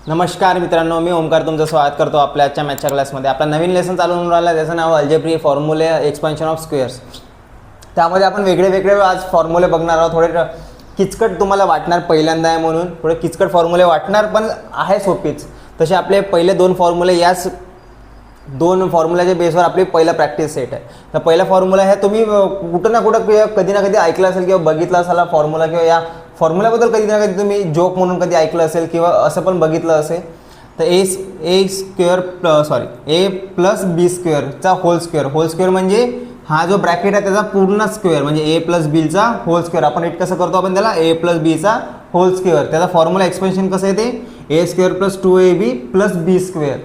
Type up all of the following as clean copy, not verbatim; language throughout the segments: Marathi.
नमस्कार मित्रांनो, मी ओमकार तुमचं स्वागत करतो आपल्या आजच्या मॅथच्या क्लासमध्ये. आपला नवीन लेसन चालू होऊन राहिला, त्याचं नाव अल्जेब्रिक फॉर्म्युले एक्सपान्शन ऑफ स्क्वेअर्स. त्यामध्ये आपण वेगळे आज फॉर्म्युले बघणार आहोत. थोडे किचकट तुम्हाला वाटणार, पहिल्यांदा आहे म्हणून थोडे किचकट फॉर्म्युले वाटणार, पण आहे सोपीच. तसे आपले पहिले दोन फॉर्म्युले, याच दोन फॉर्म्युल्याच्या बेसवर आपली पहिला प्रॅक्टिस सेट आहे. तर पहिला फॉर्म्युला आहे, तुम्ही कुठं ना कुठं कधी ना कधी ऐकलं असेल किंवा बघितलं असाल हा फॉर्म्युला, किंवा या फॉर्म्युल्याबद्दल कधी ना कधी तुम्ही जोक म्हणून कधी ऐकलं असेल किंवा असं पण बघितलं असेल. तर ए प्लस बी स्क्वेअरचा होल स्क्वेअर म्हणजे हा जो ब्रॅकेट आहे त्याचा पूर्ण स्क्वेअर, म्हणजे ए प्लस बीचा होल स्क्वेअर. आपण इट कसं करतो, आपण त्याला ए प्लस बीचा होल स्क्वेअर, त्याचा फॉर्म्युला एक्सपेन्शन कसं येते, A square plus 2ab plus B square.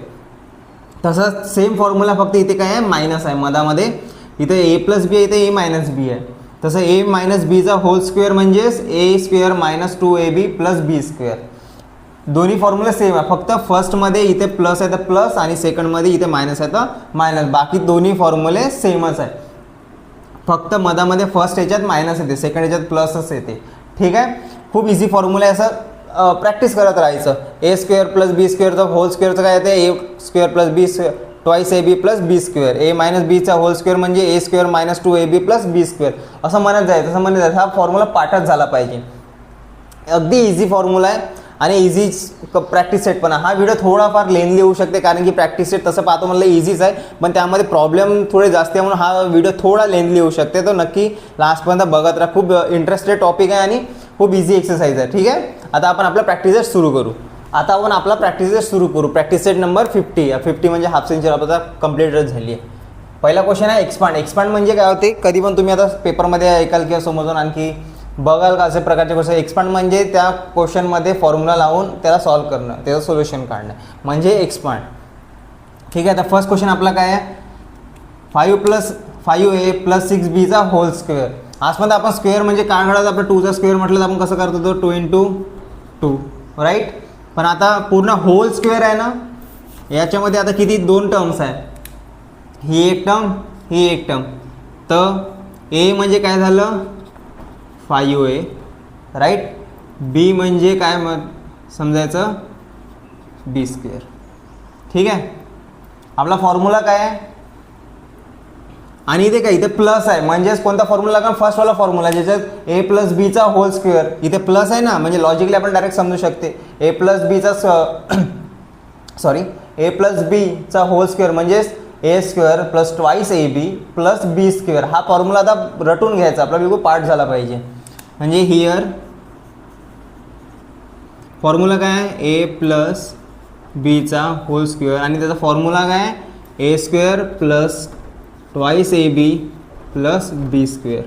तसंच सेम फॉर्म्युला, फक्त इथे काय आहे, मायनस आहे मधामध्ये. इथे ए प्लस बी आहे, इथे ए मायनस बी आहे. तसं ए मायनस बीचा होल स्क्वेअर म्हणजेच A square minus 2ab plus B square. दोन्ही फॉर्म्युला सेम आहे, फक्त फर्स्टमध्ये इथे प्लस आहे तर प्लस आणि सेकंडमध्ये इथे मायनस आहे तर मायनस. बाकी दोन्ही फॉर्म्युले सेमच आहे, फक्त मधामध्ये फर्स्ट याच्यात मायनस येते, सेकंड याच्यात प्लसच येते. ठीक आहे, खूप इझी फॉर्म्युला आहे. असं प्रॅक्टिस करत राहायचं. ए स्क्वेअर प्लस बी स्क्वेअरचं होल स्क्वेअरचं काय येते, A square plus B square twice A B plus B square. A minus बीचा होल स्क्वेअर म्हणजे A square minus 2ab plus B square. असं म्हणत जायचं, असं म्हणत जायचं. हा फॉर्म्युला पाठच झाला पाहिजे. अगदी इझी फॉर्म्युला आहे आणि इझी प्रॅक्टिस सेट पण आहे. हा व्हिडिओ थोडाफार लेंथली होऊ शकते, कारण की प्रॅक्टिस सेट तसं पाहतो म्हणलं इझीच आहे, पण त्यामध्ये प्रॉब्लेम थोडे जास्त आहे, म्हणून हा व्हिडिओ थोडा लेंथली होऊ शकते. तर नक्की लास्टपर्यंत बघत राहा. खूप इंटरेस्टेड टॉपिक आहे आणि खूप इझी एक्सरसाइज आहे. ठीक आहे, आता आपण आपला प्रॅक्टिस सेट सुरू करू. प्रॅक्टिस सेट नंबर 50 म्हणजे हाफ सेंचुरी आपल्याला कंप्लीट झाली आहे. पहिला क्वेश्चन आहे एक्सपांड म्हणजे काय होते, कधी पण तुम्ही आता पेपरमध्ये ऐकाल किंवा समजून आणखी बघाल का अशा प्रकारचे क्वेश्चन. एक्सपांड म्हणजे त्या क्वेश्चनमध्ये फॉर्म्युला लावून त्याला सॉल्व्ह करणं, त्याचं सोल्युशन काढणं म्हणजे एक्सपांड. ठीक आहे, आता फर्स्ट क्वेश्चन आपला काय आहे, 5a प्लस 6bचा होल स्क्वेअर. आजपर्यंत आपण स्क्वेअर म्हणजे काय काढायचं, आपलं 2चा स्क्वेअर म्हटलं तर आपण कसं करतो, तो 2 × 2 राईट. पण आता पूर्ण होल स्क्वेअर आहे ना, याच्यामध्ये आता किती दोन टर्म्स आहे, ही एक टर्म. तर ए म्हणजे काय झालं 5a राईट, बी म्हणजे काय समजायचं बी स्क्वेअर. ठीक आहे, आपला फॉर्म्युला काय आहे, आणि इथे काय, इथे प्लस आहे म्हणजेच कोणता फॉर्म्युला का, फर्स्टवाला फॉर्म्युला ज्याच्यात ए प्लस बीचा होल स्क्वेअर. इथे प्लस आहे ना, म्हणजे लॉजिकली आपण डायरेक्ट समजू शकते. ए प्लस बीचा होल स्क्वेअर म्हणजेच A square plus twice ab plus B square. हा फॉर्म्युला आता रटून घ्यायचा, आपला बिलकुल पार्ट झाला पाहिजे. म्हणजे हिअर फॉर्म्युला काय आहे, ए प्लस बीचा होल स्क्वेअर, आणि त्याचा फॉर्म्युला काय आहे, A square plus twice ab plus B square.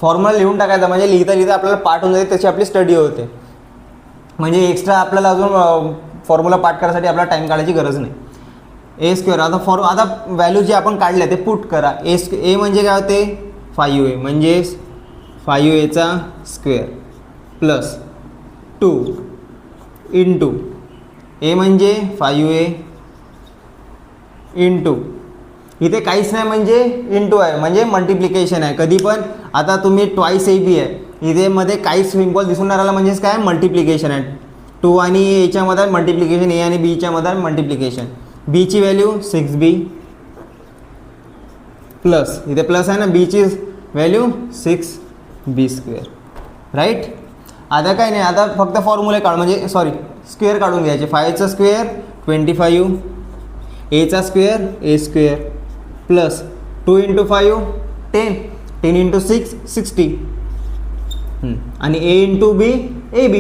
Formula लिहून टाकायचा, म्हणजे लिहिता आपल्याला पाठ होऊन जाते, त्याची आपली स्टडी होते. म्हणजे एक्स्ट्रा आपल्याला अजून फॉर्म्युला पाठ करायसाठी आपल्याला टाईम काढायची गरज नाही. ए स्क्वेअर आता व्हॅल्यू जे आपण काढले ते पुट करा. ए म्हणजे काय होते 5a म्हणजे 5aचा स्क्वेअर प्लस 2 इंटू ए म्हणजे 5a इंटू इथे काहीच नाही म्हणजे इंटू आहे, म्हणजे मल्टिप्लिकेशन आहे. कधी पण आता तुम्ही ट्वाईस ab आहे, इथे मध्ये काहीच सिम्पल दिसून नाही राहिला म्हणजेच काय मल्टिप्लिकेशन आहे. 2 आणि याच्यामध्ये मल्टिप्लिकेशन, ए आणि बीच्या मध्ये मल्टिप्लिकेशन. बीची व्हॅल्यू 6b प्लस इथे प्लस आहे ना, बीची व्हॅल्यू 6b स्क्वेअर राईट. आता काय नाही, आता फक्त फॉर्म्युले काढ म्हणजे स्क्वेअर काढून घ्यायचे. 5चा स्क्वेअर 25, एचा स्क्वेअर ए स्क्वेअर प्लस 2 × 5 10 × 6 60 आणि ए × बी ab.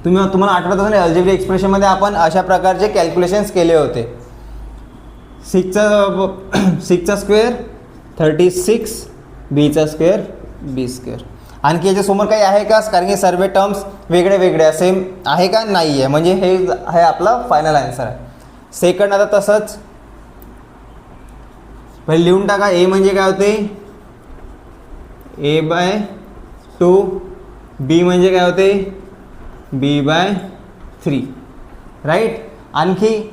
तुम्हाला आठवत असेल अल्जेब्रिक एक्सप्रेशनमध्ये आपण अशा प्रकारचे कॅल्क्युलेशन्स केले होते. 6चा स्क्वेअर 36, बीचा स्क्वेअर बी स्क्वेअर. आणखी याच्यासमोर काही आहे का, कारण की सर्व टर्म्स वेगळे सेम आहे का, नाही आहे, म्हणजे हे आहे आपला फायनल आन्सर आहे. सेकंड आता तसंच पहिले लिहून टाका. ए म्हणजे काय होते a/2, बी म्हणजे काय होते b/3 राईट. आणखी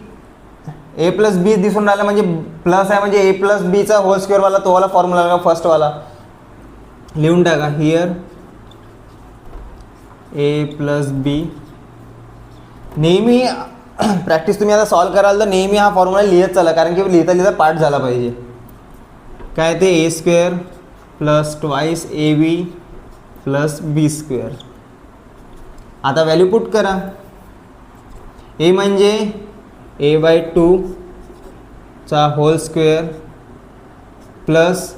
ए प्लस बी दिसून राहिला म्हणजे प्लस आहे, म्हणजे ए प्लस बीचा होल स्क्वेअरवाला तोवाला फॉर्म्युला फर्स्टवाला लिहून टाका. हिअर ए प्लस बी नेहमी प्रॅक्टिस तुम्ही आता सॉल्व कराल तर नेहमी हा फॉर्म्युला लिहित चला, कारण की लिहिता लिहिता पाठ झाला पाहिजे. काय ते A square plus twice A B plus B square. आता व्हॅल्यू पुट करा. ए म्हणजे ए बाय 2 चा whole square plus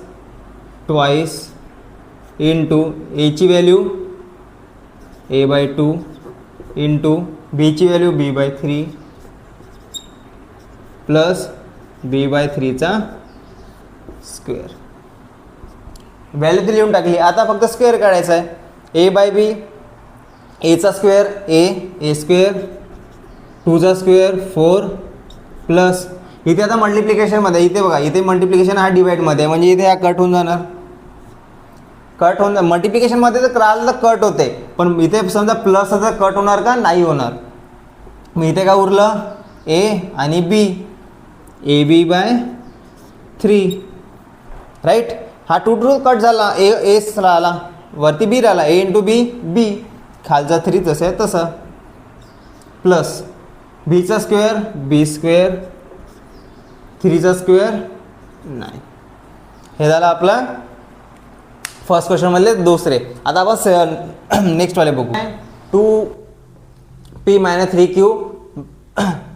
twice into एची व्हॅल्यू ए बाय 2 इंटू बीची value B by 3 plus B by 3चा स्क्वेअर. व्हॅल्यू ती लिहून टाकली. आता फक्त स्क्वेअर काढायचा आहे. ए बाय बी, एचा स्क्वेअर ए स्क्वेअर, 2चा स्क्वेअर 4 प्लस इथे आता मल्टिप्लिकेशनमध्ये, इथे बघा इथे मल्टिप्लिकेशन हा डिवाइडमध्ये, म्हणजे इथे हा कट होऊन जाणार. कट होऊन मल्टिप्लिकेशनमध्ये तर कराल तर कट होते, पण इथे समजा प्लस तर कट होणार का? नाही होणार. मग इथे काय उरलं? ए आणि बी, ए बी बाय 3 राईट. हा 2 कट झाला. एस राहिला, वरती बी राहिला, ए इंटू बी बी, खालचा 3 जसं आहे तसं, प्लस बीचा स्क्वेअर बी स्क्वेअर, 3चा स्क्वेअर 9. हे झालं आपलं फर्स्ट क्वेश्चनमधले दुसरे. आता आपण नेक्स्टवाले बघू. 2p मायनस 3q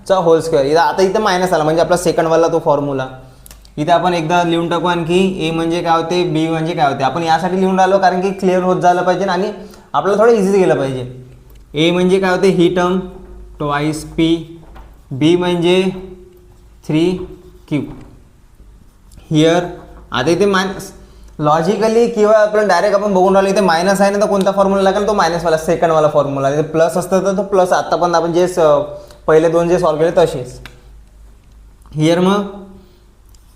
चा होल स्क्वेअर. आता इथं मायनस आला म्हणजे आपला सेकंडवाला तो फॉर्म्युला. इथे आपण एकदा लिहून टाकू आणखी. ए म्हणजे काय होते, बी म्हणजे काय होते. आपण यासाठी लिहून राहिलो कारण की क्लिअर होत झालं पाहिजे आणि आपल्याला थोडं इझी गेलं पाहिजे. ए म्हणजे काय होते, ही टर्म ट्वाईस पी, बी म्हणजे 3q हिअर. आता इथे मायनस लॉजिकली किंवा आपण डायरेक्ट आपण बघून राहिलो इथे मायनस आहे ना, तर कोणता फॉर्म्युला लागेल? तो मायनसवाला, सेकंडवाला फॉर्म्युला. इथे प्लस असतं तर तो प्लस. आत्ता पण आपण जे पहिले दोन जे सॉल्व केले तसेच. हिअर मग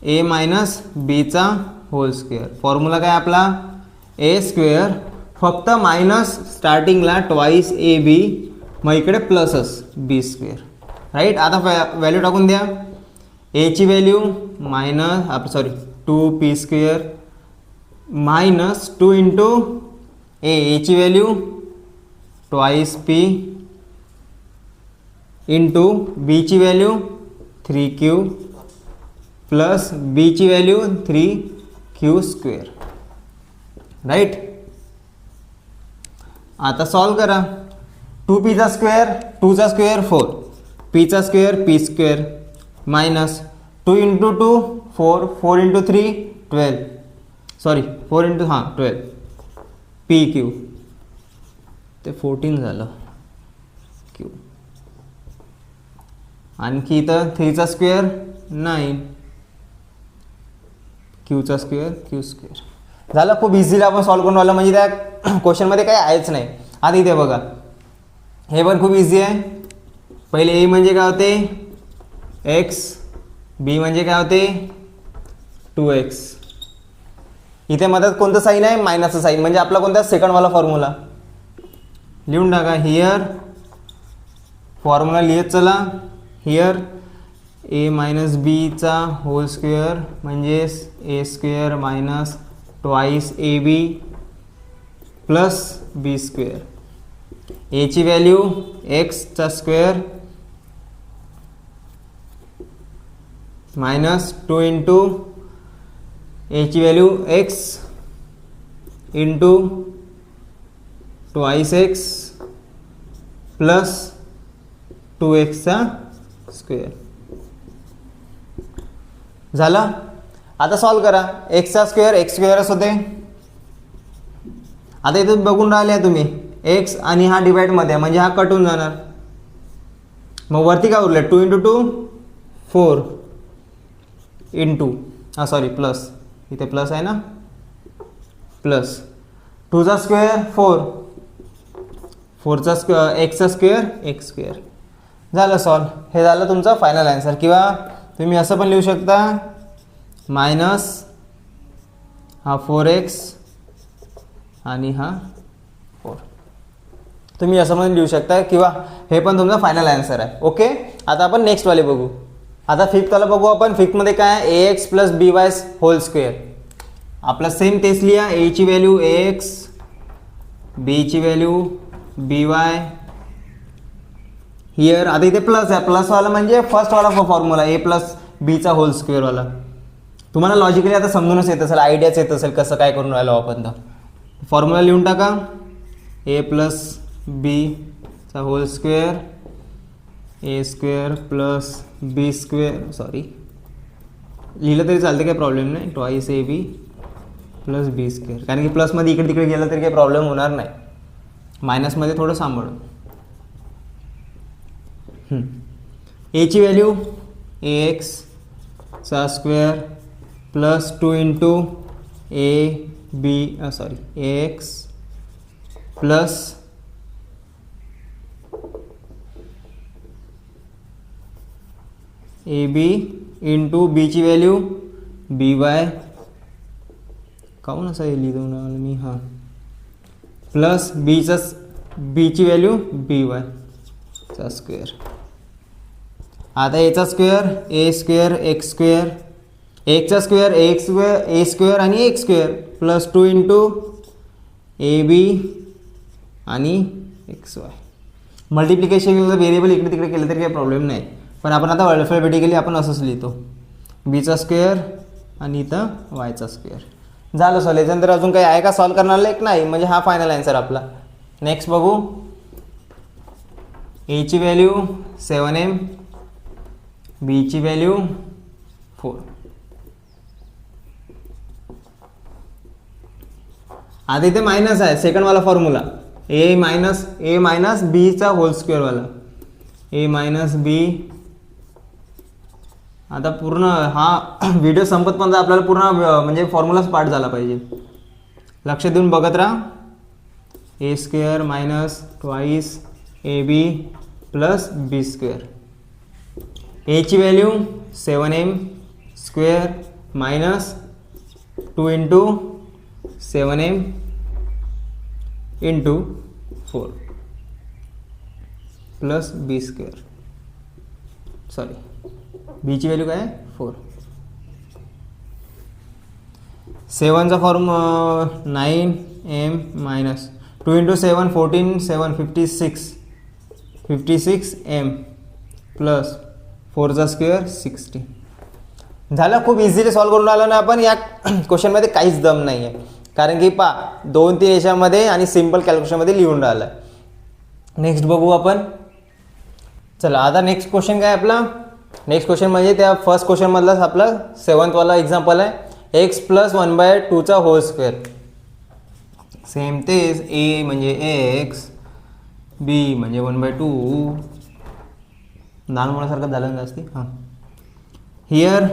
ए मायनस बीचा होल स्क्वेअर. फॉर्म्युला काय आपला? ए स्क्वेअर, फक्त मायनस स्टार्टिंगला ट्वाईस ए बी, मग इकडे प्लसच बी स्क्वेअर राईट. आता व्हॅल्यू टाकून द्या. एची value minus 2p square minus 2 into एची व्हॅल्यू ट्वाईस पी इंटू बीची व्हॅल्यू 3q प्लस बीची व्हॅल्यू 3q स्क्वेअर राईट. आता सॉल्व करा. 2pचा स्क्वेअर 2चा स्क्वेअर 4, pचा square p square minus 2 into 2 4, 4 into 3 12, 4 into 12 P Q, ते 14 झालं क्यू. आणखी इथं 3चा स्क्वेअर 9, क्यूचा स्क्वेअर क्यू स्क्वेअर झालं. खूप इझिली आपण सॉल्व करून राहिलं, म्हणजे त्या क्वेश्चनमध्ये काही आहेच नाही. आता इथे बघा, हे पण खूप इझी आहे. पहिले ए म्हणजे काय होते, एक्स, बी म्हणजे काय होते 2x. इथे मधात कोणतं साईन आहे, मायनसचं साईन, म्हणजे आपला कोणता सेकंडवाला फॉर्म्युला लिहून टाका. हिअर फॉर्म्युला लिहित चला. हिअर ए मायनस बीचा होल स्क्वेअर म्हणजे A square minus twice A B plus B square. एची व्हॅल्यू एक्सचा स्क्वेअर मायनस 2 इंटू एची value X into twice X plus 2xचा स्क्वेअर झाला. आता सॉल्व करा. एक्सचा स्क्वेअर एक्स स्क्वेअरच होते. आता इथे बघून राहिले तुम्ही एक्स आणि हा डिवाइडमध्ये, म्हणजे हा कट होऊन जाणार. मग वरती काय उरले 2 इंटू 2 4 इंटू प्लस, इथे प्लस आहे ना, प्लस 2चा स्क्वेअर 4, 4चा स्क्वेअर एक्सचा स्क्वेअर एक्स स्क्वेअर झालं सॉल्व. हे झालं तुमचा फायनल आन्सर. किंवा तुम्ही असं पण लिहू शकता, मायनस हा 4x आणि हा 4, तुम्ही असं पण लिहू शकता. किंवा हे पण तुमचा फायनल आन्सर आहे. ओके, आता आपण नेक्स्टवाले बघू. आता फिफ्थवाला बघू आपण. फिफ्थमध्ये काय आहे, ax प्लस बी वाय होल स्क्वेअर. आपला सेम तेच लिहा. एची व्हॅल्यू ax, बीची व्हॅल्यू बी वाय हिअर आता इथे प्लस आहे, प्लसवाला म्हणजे फर्स्टवाला फॉर्म्युला ए प्लस बीचा होल स्क्वेअरवाला. तुम्हाला लॉजिकली आता समजूनच येत असेल, आयडियाच येत असेल कसं काय करून राहिलो आपण. तर फॉर्म्युला लिहून टाका, ए प्लस बीचा whole square A square plus B square, sorry लिहिलं तरी चालतं, काही प्रॉब्लेम नाही, twice A B plus B square. कारण की प्लसमध्ये इकडे तिकडे गेलं तरी काही प्रॉब्लेम होणार नाही, मायनसमध्ये थोडं सांभाळून. एची व्हॅल्यू ए एक्सचा square plus 2 into A B sorry A X plus A B into बीची व्हॅल्यू बी वाय, काहून असं लिहितो ना मी, हां प्लस बीची व्हॅल्यू बी वाय चा स्क्वेअर. आता एचा square A square X square, एकचा square X square A square आणि X square plus 2 into A B आणि एक्स वाय. मल्टिप्लिकेशन केलं तर व्हेरिएबल इकडे तिकडे केलं तरी काही प्रॉब्लेम नाही, पण आपण आता अल्फाबेटिकली आपण असंच लिहितो, बीचा स्क्वेअर आणि इथं वायचा स्क्वेअर. झालं सॉल्युशन. तर अजून काही आहे का सॉल्व करणारा? एक नाही, म्हणजे हा फायनल आन्सर आपला. नेक्स्ट बघू, एची व्हॅल्यू 7m, बीची व्हॅल्यू 4. आता इथे मायनस आहे, सेकंडवाला फॉर्म्युला ए मायनस बीचा होल स्क्वेअरवाला, ए मायनस बी. आता पूर्ण हा व्हिडिओ संपत पण आपल्याला पूर्ण म्हणजे फॉर्म्युलाच पाठ झाला पाहिजे. लक्ष देऊन बघत राहा. A square minus twice A B plus B square. एची value 7m square minus 2 into 7m into 4 plus B square, sorry बीची व्हॅल्यू काय आहे 4. 7चा form 9m minus 2 into 7 14 7 56m plus 4चा स्क्वेअर 60. झालं, खूप इझिली सॉल्व करून आलो ना आपण. या क्वेश्चनमध्ये काहीच दम नाही आहे, कारण की 2-3 याच्यामध्ये आणि सिम्पल कॅल्क्युलेशनमध्ये लिहून राहिलं आहे. नेक्स्ट बघू आपण. चला आता नेक्स्ट क्वेश्चन काय आपला, नेक्स्ट क्वेश्चन म्हणजे त्या फर्स्ट क्वेश्चनमधलाच आपला 7th वाला एक्झाम्पल आहे. एक्स प्लस 1/2चा होल स्क्वेअर. सेम तेच, ए म्हणजे एक्स, बी म्हणजे 1/2, लहान मुलासारखं झालं ना जास्ती. हां, हिअर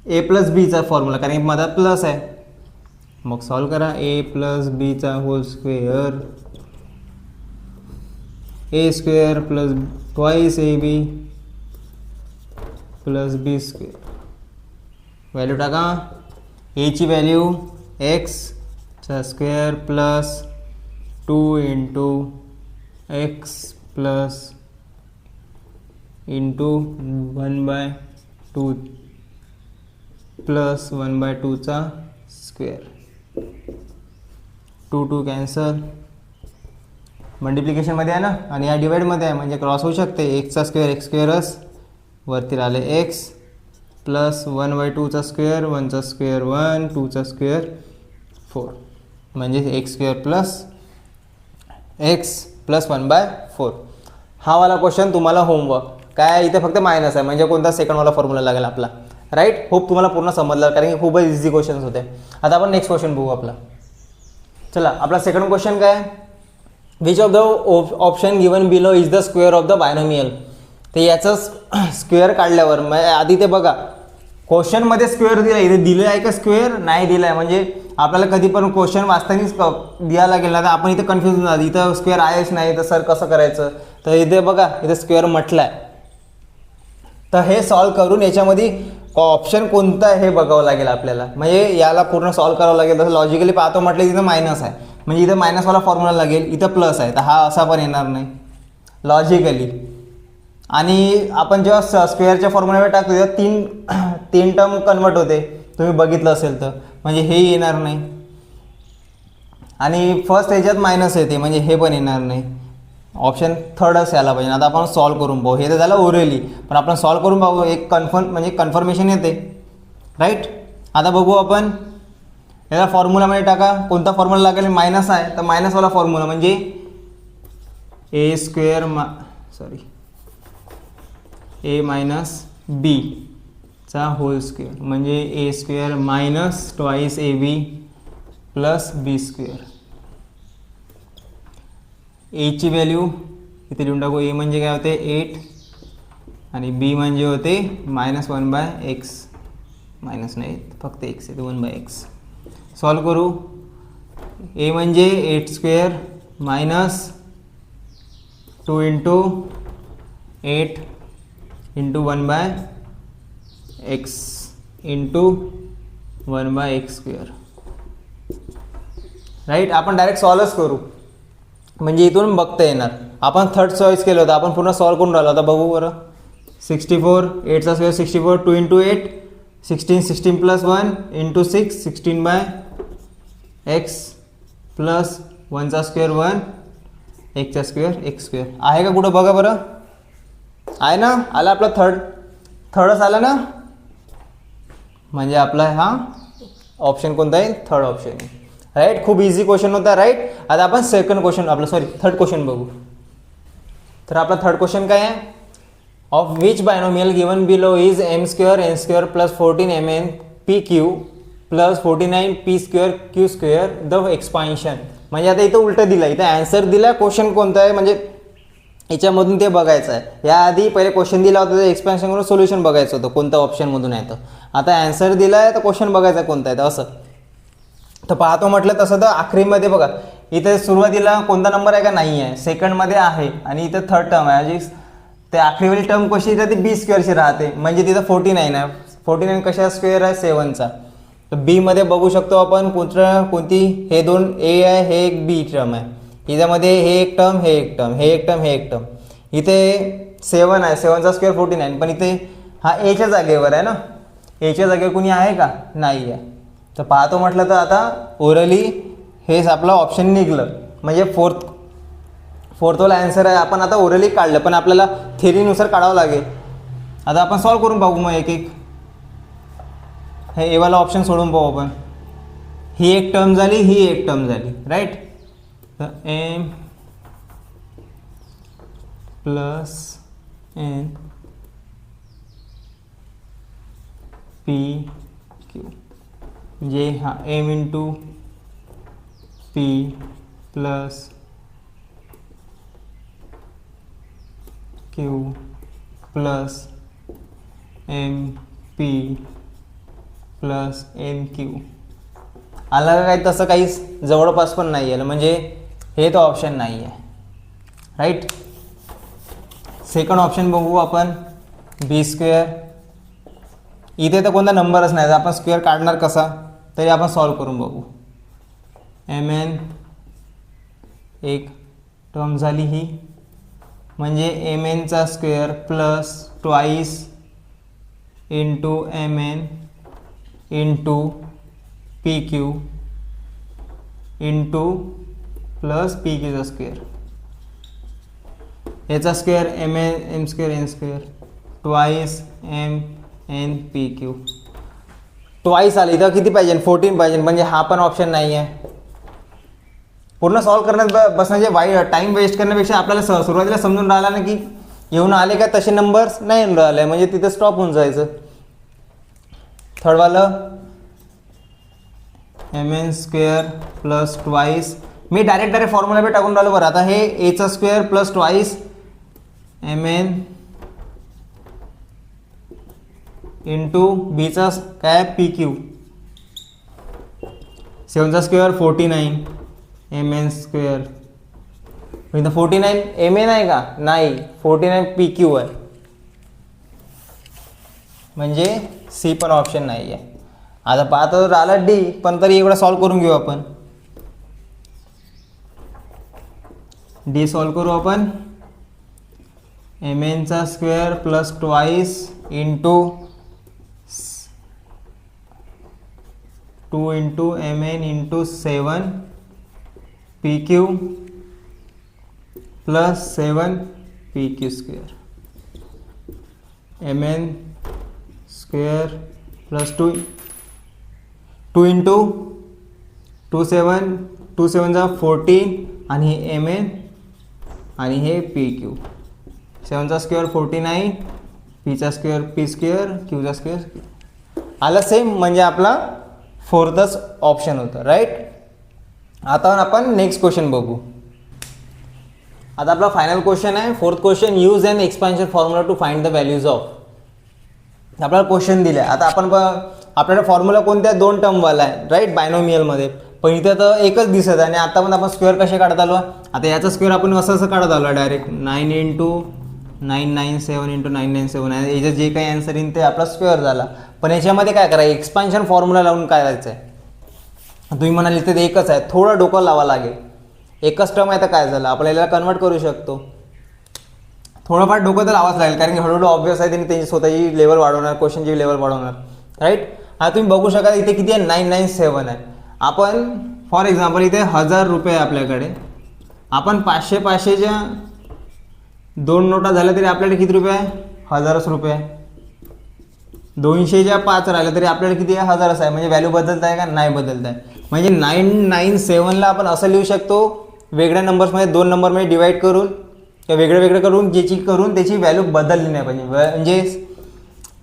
ए प्लस बीचा फॉर्म्युला, कारण की माझा प्लस आहे, मग सॉल्व करा. ए प्लस बीचा whole square A square plus twice A B plus B square. Value टाका. एची व्हॅल्यू एक्सचा square plus 2 into X plus into 1/2 plus 1/2चा स्क्वेअर. 2 कॅन्सल, मल्टिप्लिकेशनमध्ये आहे ना, आणि या डिवाइडमध्ये आहे म्हणजे क्रॉस होऊ शकते. एक्सचा स्क्वेअर एक्स स्क्वेअरच, वरती राहिले एक्स प्लस 1/2चा स्क्वेअर, 1चा स्क्वेअर 1, 2चा स्क्वेअर 4, म्हणजे X square plus X plus 1/4. हा वाला क्वेश्चन तुम्हाला होमवर्क काय, इथे फक्त मायनस आहे, म्हणजे कोणता सेकंडवाला फॉर्म्युला लागेल आपला. राईट, होप तुम्हाला पूर्ण समजलं, कारण की खूपच इझी क्वेश्चन्स होते. आता आपण नेक्स्ट क्वेश्चन बघू आपला. चला, आपला सेकंड क्वेश्चन काय, which of the option given below is the square of the binomial. तर याचं स्क्वेअर काढल्यावर आधी ते बघा, क्वेश्चनमध्ये स्क्वेअर दिला, इथे दिलं आहे का स्क्वेअर, नाही दिलं आहे, म्हणजे आपल्याला कधी पण क्वेश्चन वाचतानाच द्यायला लागेल ना, तर आपण इथं कन्फ्यूज होणार, इथं स्क्वेअर आहेच नाही, तर सर कसं करायचं. तर इथे बघा, इथे स्क्वेअर म्हटलं आहे, तर हे सॉल्व करून याच्यामध्ये ऑप्शन कोणता आहे हे बघावं लागेल आपल्याला, म्हणजे याला पूर्ण सॉल्व करावं लागेल. तसं लॉजिकली पाहतो म्हटलं इथं मायनस आहे, म्हणजे इथं मायनसवाला फॉर्म्युला लागेल, इथं प्लस आहे, तर हा असा पण येणार नाही लॉजिकली. आणि आपण जेव्हा स्क्वेअरच्या फॉर्म्युल्यावर टाकतो तेव्हा तीन टर्म कन्वर्ट होते, तुम्ही बघितलं असेल तर, म्हणजे हे येणार नाही. आणि फर्स्ट ह्याच्यात मायनस येते, म्हणजे हे पण येणार नाही. ऑप्शन थर्डच यायला पाहिजे. आता आपण सॉल्व करून पाहू. हे तर झालं ओरली, पण आपण सॉल्व करून पाहू. एक कन्फर्मेशन येते, राईट. आता बघू आपण याला फॉर्म्युलामध्ये टाका. कोणता फॉर्म्युला लागेल? मायनस आहे तर मायनसवाला फॉर्म्युला म्हणजे ए स्क्वेअर ए मायनस बी चा होल स्क्वेअर म्हणजे A square minus twice A B plus B square. एची व्हॅल्यू इथे लिहून टाकू. ए म्हणजे काय होते 8 आणि बी म्हणजे होते -1/x. मायनस नाही, फक्त x आहे, 1/x. सॉल्व करू. ए म्हणजे 8 square minus 2 into 8 into 1/x into 1/x square, right. आपण डायरेक्ट सॉल्वच करू म्हणजे इथून बघता येणार. आपण थर्ड चॉईस केलं होतं, आपण पूर्ण सॉल्व करून राहिलो. आता बघू बरं. 64 8चा square 64 2 into 8 16 16 plus 1 into 6 16/x plus 1चा स्क्वेअर 1 1चा स्क्वेअर x स्क्वेअर. आहे का कुठं बघा बरं? आहे ना? आला आपला थर्डच आला ना, म्हणजे आपला हा ऑप्शन कोणता आहे? थर्ड ऑप्शन आहे, राईट. खूप इझी क्वेश्चन होता, राईट. आता आपण थर्ड क्वेश्चन बघू. तर आपला थर्ड क्वेश्चन काय आहे? Of which binomial given below is m square n square plus 14 mn pq plus 49 p square q square the expansion. म्हणजे आता इथं उलटं दिलं, इथं आन्सर दिला, क्वेश्चन कोणता आहे म्हणजे याच्यामधून ते बघायचं आहे. याआधी पहिले क्वेश्चन दिला होता, ते एक्सपान्शन करून सोल्युशन बघायचं होतं कोणत्या ऑप्शनमधून आहे. तर आता आन्सर दिला आहे तर क्वेश्चन बघायचा कोणता आहे. तर असं तर पाहतो म्हटलं तसं तर आखरीमध्ये बघा, इथे सुरुवातीला कोणता नंबर आहे का? नाही आहे. सेकंडमध्ये आहे आणि इथं थर्ड टर्म आहे. म्हणजे ते आखरीवाली टर्म कशी राहते? बी स्क्वेअरची राहते. म्हणजे तिथं 49 आहे. 49 कशा स्क्वेअर आहे? 7चा. तर बीमध्ये बघू शकतो आपण कोणती हे दोन ए आहे, हे एक बी टर्म आहे. याच्यामध्ये हे एक टर्म, हे एक टर्म, हे एक टर्म, हे एक टर्म. इथे 7 आहे, 7चा स्क्वेअर 49, पण इथे हा एच्या जागेवर आहे ना. एच्या जागेवर कोणी आहे का? नाही आहे. तर पाहतो म्हटलं तर आता ओरली हेच आपलं ऑप्शन निघलं, म्हणजे फोर्थवाला आन्सर आहे. आपण आता ओरली काढलं, पण आपल्याला थेरीनुसार काढावं लागेल. आता आपण सॉल्व करून पाहू मग एक एक. हे एवाला ऑप्शन सोडून पाहू आपण. ही एक टर्म झाली, ही एक टर्म झाली, राईट. तर m plus n p q म्हणजे हा m into p plus q plus m p plus n q. आला का काही? तसं काहीच जवळपास पण नाही आलं, म्हणजे हे तो ऑप्शन नाही आहे, राईट. सेकंड ऑप्शन बघू आपण. बी स्क्वेअर. इथे तर कोणता नंबरच नाही, आपण स्क्वेअर काढणार कसा? तरी आपण सॉल्व करून बघू. mn एक टर्म झाली ही, म्हणजे mnचा square plus twice into mn into P Q into plus P क्यूचा स्क्वेअर. याचा square M square N square twice M N P Q. Twice आली तर किती पाहिजे? 14 पाहिजे, म्हणजे हा पण ऑप्शन नाही आहे. पूर्ण सॉल्व करण्यात बसण्याचे टाईम वेस्ट करण्यापेक्षा आपल्याला सुरुवातीला समजून राहिला ना की येऊन आले का तसे नंबर्स नाही येऊन राहिले, म्हणजे तिथे स्टॉप होऊन जायचं. थर्डवालं M N square plus twice. मी डायरेक्ट फॉर्म्युला पे टाकून राहिलो बरं. आता हे एचा square plus twice M N into बीचा काय पी क्यू. 7चा स्क्वेअर 49 एम एन स्क्वेअर. इथं 49 एम एन आहे का? नाही, 49 पी क्यू आहे, म्हणजे सी पण ऑप्शन नाही आहे. आता पाहतो राहिला डी, पण तरी एवढा सॉल्व करून घेऊ आपण. डी सॉल्व करू आपण. एम एनचा square plus twice into 2 into M N into 7 P Q plus 7 P Q square M N square plus 2 into 2 7 जा 14 आणि हे एम एन आणि हे पी क्यू 7चा स्क्वेअर 49 पीचा स्क्वेअर पी स्क्वेअर क्यूचा स्क्वेअर आला सेम म्हणजे आपला फोर्थच ऑप्शन होतं राईट. आता आपण नेक्स्ट क्वेश्चन बघू. आता आपला फायनल क्वेश्चन आहे fourth question. Use and expansion formula to find the values of. आपल्याला क्वेश्चन दिले. आता आपण आपल्याला फॉर्म्युला कोणत्या 2 टर्मवाला आहे राईट बायनोमियलमध्ये, पण इथे तर एकच दिसत आहे आणि आता पण आपण स्क्वेअर कसे काढत आलो. आता याचा स्क्वेअर आपण असं काढत आलो डायरेक्ट 9 इंटू 997 इंटू 997 आहे. याचं जे काही आन्सर येईल ते आपला स्क्वेअर झाला. पण याच्यामध्ये काय करायचं एक्सपान्शन फॉर्म्युला लावून काय करायचं आहे. तुम्ही म्हणाले ते एकच आहे, थोडं डोकं लावा लागेल. एकच टर्म आहे तर काय झालं आपल्याला याला कन्वर्ट करू शकतो. थोडंफार डोकं तर लावाच लागेल कारण की हळूहळू ऑब्वियस आहे त्यांनी त्यांची स्वतःची लेवल वाढवणार, क्वेश्चनची लेवल वाढवणार राईट. आता तुम्ही बघू शकाल इथे किती आहे 997 आहे. आपण फॉर एक्झाम्पल इथे 1000 रुपये आहे आपल्याकडे. आपण 500च्या 2 नोटा झाल्या तरी आपल्याकडे किती रुपये आहे 1000च रुपये आहे. 200च्या 5 राहिल्या तरी आपल्याकडे किती आहे 1000च आहे. म्हणजे व्हॅल्यू बदलत आहे का नाही बदलत आहे. म्हणजे 997ला आपण असं लिहू शकतो वेगळ्या नंबर्समध्ये 2 नंबरमध्ये डिवाईड करून किंवा वेगळं करून त्याची व्हॅल्यू बदलली नाही पाहिजे. म्हणजे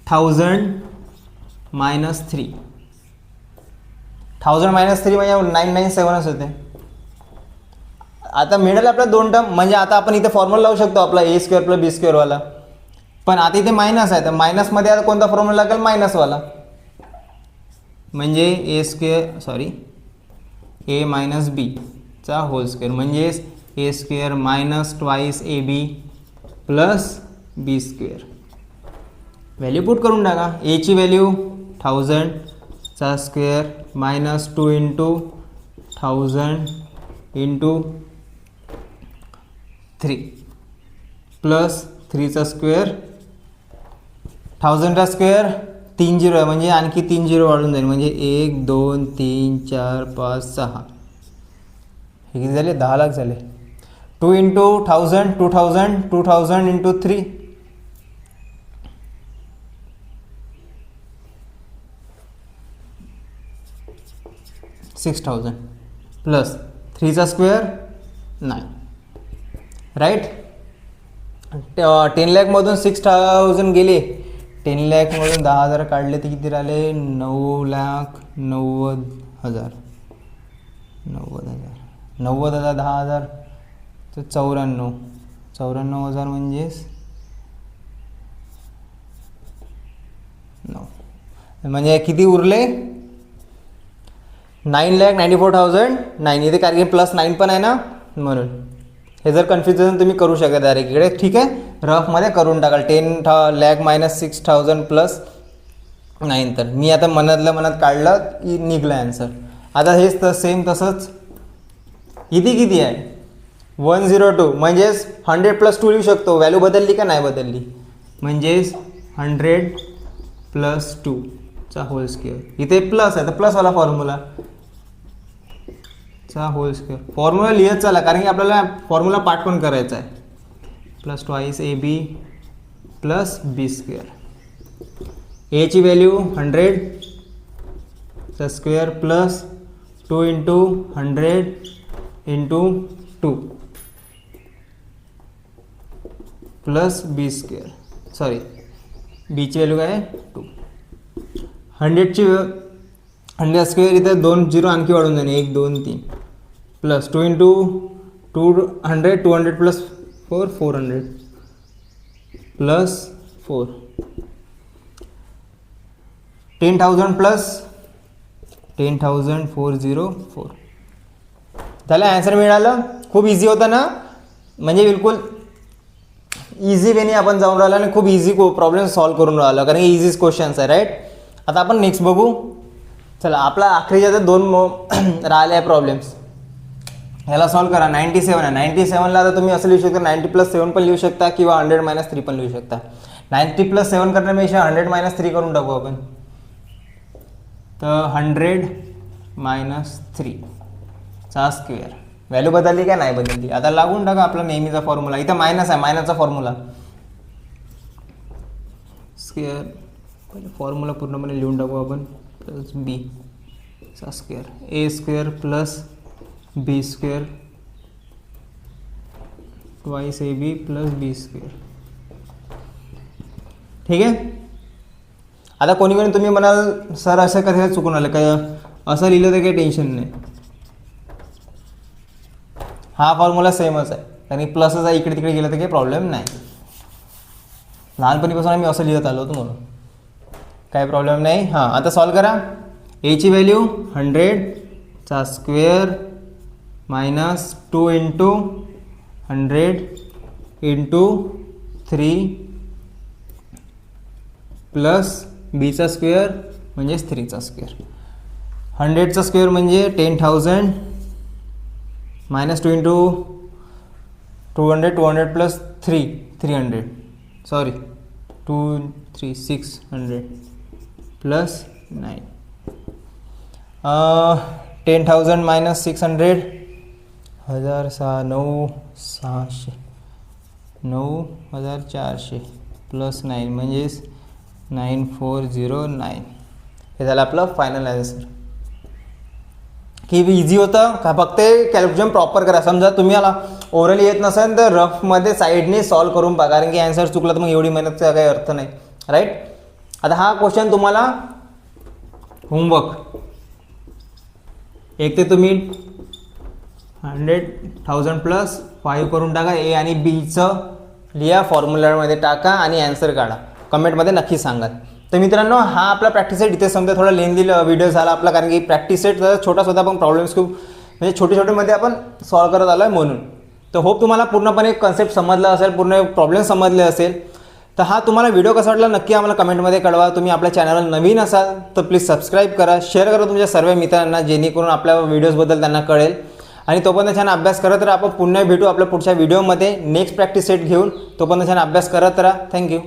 1000 - 3 1000 - 3 म्हणजे 997च होते. आता मिळेल आपला 2 टर्म. म्हणजे आता आपण इथे फॉर्म्युला लावू शकतो आपला ए स्क्वेअर प्लस बी स्क्वेअरवाला. पण आता इथे मायनस आहे तर मायनसमध्ये आता कोणता फॉर्म्युला लागेल मायनसवाला. म्हणजे ए मायनस बी चा होल स्क्वेअर म्हणजेच A square minus twice A B plus B square. Value put करून टाका. एची व्हॅल्यू 1000 चा square minus 2 into 1000 into 3 plus 3चा स्क्वेअर 1000चा स्क्वेअर 3 0 आहे म्हणजे आणखी 3 0 वाढून जाईल म्हणजे 1 2 3 4 5 6 हे किती झाले 10 लाख झाले. 2 इंटू 1000 2000 इंटू 3 6000 प्लस 3चा स्क्वेअर 9 राईट. 10 लाखमधून 6000 गेले. 10 लाखमधून 10,000 काढले तर किती राहिले 9,90,000 90,000 10,000 तर 94,000 म्हणजेच 9 म्हणजे किती उरले 9,94,009. इथे कारण की प्लस 9 पण आहे ना म्हणून हे जर कन्फ्युजन तुम्ही करू शकता डायरेक्ट इकडे ठीक आहे रफमध्ये करून टाकाल. 10 लाख मायनस 6,000 प्लस 9 तर मी आता मनात काढलं की निघलं आन्सर. आता हेच तर सेम तसंच इथे किती आहे 102 म्हणजेच 100 प्लस 2 लिहू शकतो. व्हॅल्यू बदलली का नाही बदलली म्हणजेच 100 प्लस 2 चा होल स्क्वेअर. इथे प्लस आहे तर प्लसवाला फॉर्म्युला चा होल स्क्वेअर. फॉर्म्युला लिहत चला कारण की आपल्याला फॉर्म्युला पाठ पण करायचा आहे. Plus twice A B plus B square. एची व्हॅल्यू 100 चा square plus 2 into 100 into 2 plus B square. Sorry बीची व्हॅल्यू काय 2. 100ची 100 स्क्वेअर इथे 2 0 आणखी वाढून जाणे 1 2 3 plus 2 into 200 plus 4 400 plus 4 10,000 plus 10,404 त्याला आन्सर मिळालं. खूप इझी होतं ना म्हणजे बिलकुल इझी वेने आपण जाऊन राहिलो आणि खूप इझी प्रॉब्लेम सॉल्व्ह करून राहिलो कारण की इझीच क्वेश्चन्स आहे राईट. आता आपण नेक्स्ट बघू. चला आपला आखरीच्या तर 2 राहिले आहे प्रॉब्लेम्स ह्याला सॉल्व्ह करा. 97 आहे 97ला आता तुम्ही असं लिहू शकता 90 प्लस 7 पण लिहू शकता किंवा 100 - 3 पण लिहू शकता. 90 प्लस 7 करण्यापेक्षा 100 - 3 करून टाकू आपण. तर 100 - 3 चा स्क्वेअर व्हॅल्यू बदलली का नाही बदलली. आता लागून टाका आपला नेहमीचा फॉर्म्युला. इथं मायनस आहे, मायनसचा फॉर्म्युला स्क्वेअर. पहिले फॉर्म्युला पूर्णपणे लिहून टाकू आपण. प्लस बी चा square, A square plus B square twice A B plus B square. ठीक आहे. आता कोणी कोणी तुम्ही म्हणाल सर असं कधी चुकून आलं काय, असं लिहिलं तर काही टेन्शन नाही. हा फॉर्म्युला सेमच आहे आणि प्लसच आहे, इकडे तिकडे गेलं तर काही प्रॉब्लेम नाही. लहानपणीपासून आम्ही असं लिहित आलो होतो म्हणून काय प्रॉब्लेम नाही. हां, आता सॉल्व करा. एची व्हॅल्यू 100चा square minus 2 into 100 into 3 plus बीचा स्क्वेअर म्हणजेच 3चा स्क्वेअर. 100चा स्क्वेअर म्हणजे 10,000 minus 2 into 200 200 plus 300 sorry 2 3 600 plus 9. 10,000 minus 600 9,400 plus 9 म्हणजेच 9409. हे झालं आपलं फायनल आन्सर. की इझी होतं का, फक्त कॅल्क्युलेशन प्रॉपर करा. समजा तुम्ही आला ओरली येत नसेल तर रफमध्ये साईडने सॉल्व करून पहा, कारण की आन्सर चुकलं तर मग एवढी मेहनतचा काही अर्थ नाही. राईट. आता हा क्वेश्चन तुम्हाला होमवर्क एक ते तुम्ही 100,000 प्लस 5 करून टाका. ए आणि बीचं लिहा, फॉर्म्युलामध्ये टाका आणि आन्सर काढा. कमेंटमध्ये नक्की सांगा. तर मित्रांनो, हा आपला प्रॅक्टिस सेट इथे समजा थोडा लेंदी व्हिडिओ झाला आपला, कारण की प्रॅक्टिस सेट छोटा स्वतः पण प्रॉब्लेम्स खूप म्हणजे छोटे छोटेमध्ये आपण सॉल्व करत आलो आहे म्हणून. तर होप तुम्हाला पूर्णपणे कन्सेप्ट समजला असेल, पूर्ण प्रॉब्लेम समजले असेल. तर हा तुम्हाला व्हिडिओ कसा वाटला नक्की आम्हाला कमेंटमध्ये कळवा. तुम्ही आपल्या चॅनलवर नवीन असाल तर प्लीज सबस्क्राईब करा, शेअर करा तुमच्या सर्व मित्रांना, जेणेकरून आपल्या व्हिडिओजबद्दल त्यांना कळेल. आणि तोपर्यंत छान अभ्यास करत राहा. आपण पुन्हा भेटू आपल्या पुढच्या व्हिडिओमध्ये नेक्स्ट प्रॅक्टिस सेट घेऊन. तोपर्यंत छान अभ्यास करत राहा. थँक्यू.